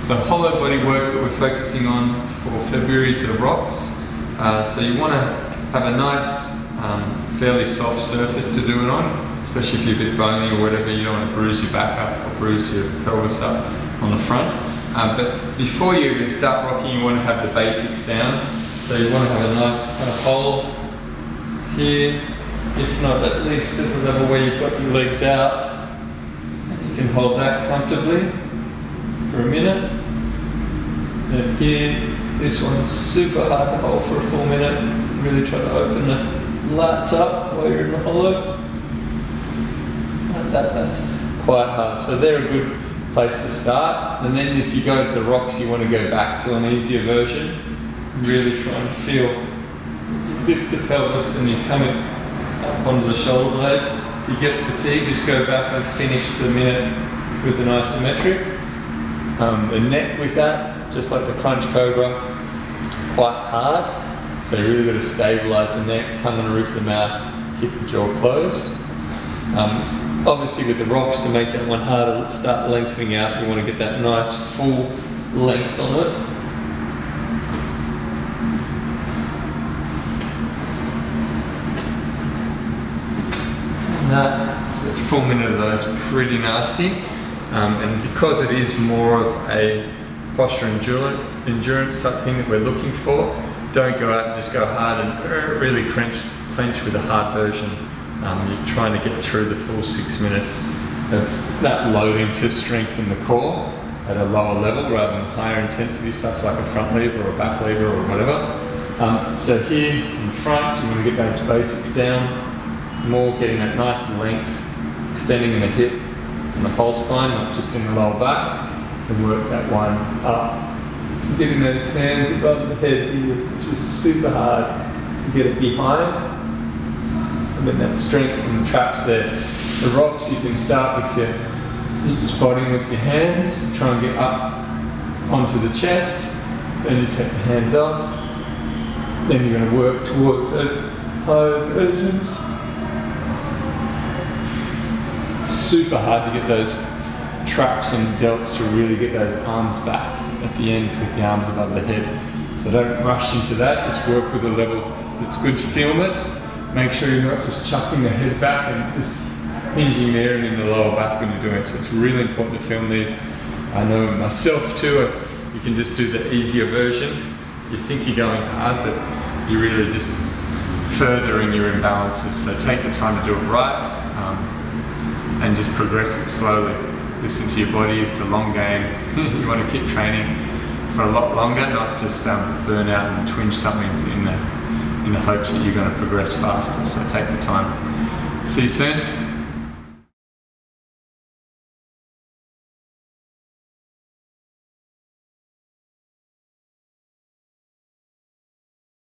The hollow body work that we're focusing on for February is the rocks. So you want to have a nice, fairly soft surface to do it on, especially if you're a bit bony or whatever. You don't want to bruise your back up or bruise your pelvis up on the front. But before you even start rocking, you want to have the basics down. So you want to have a nice kind of hold here, if not at least at the level where you've got your legs out. And you can hold that comfortably for a minute. And here, this one's super hard to hold for a full minute. Really try to open the lats up while you're in the hollow. Like that, that's quite hard. So they're a good place to start. And then if you go to the rocks, you want to go back to an easier version. Really try and feel, you lift the pelvis and you're coming up onto the shoulder blades. If you get fatigued, just go back and finish the minute with an isometric. The neck with that, just like the crunch cobra, quite hard. So you really got to stabilise the neck, tongue on the roof of the mouth, keep the jaw closed. Obviously with the rocks, to make that one harder, let's start lengthening out. You want to get that nice full length on it. A full minute of those pretty nasty. And because it is more of a posture endurance type thing that we're looking for, don't go out and just go hard and really clench with a hard version. You're trying to get through the full 6 minutes of that loading to strengthen the core at a lower level rather than higher intensity stuff like a front lever or a back lever or whatever. So here in the front, you want to get those basics down, more getting that nice length, extending in the hip and the whole spine, not just in the lower back, and work that one up. Getting those hands above the head here, which is super hard to get it behind. And then that strength and the traps there. The rocks, you can start with your spotting with your hands, try and get up onto the chest, then you take the hands off, then you're going to work towards those higher versions. Super hard to get those traps and delts to really get those arms back at the end with the arms above the head. So don't rush into that, just work with a level that's good to film it. Make sure you're not just chucking the head back and just hinging there and in the lower back when you're doing it. So it's really important to film these. I know myself too, you can just do the easier version. You think you're going hard, but you're really just furthering your imbalances. So take the time to do it right. And just progress it slowly. Listen to your body, it's a long game. You want to keep training for a lot longer, not just burn out and twinge something in the hopes that you're going to progress faster. So take the time. See you soon.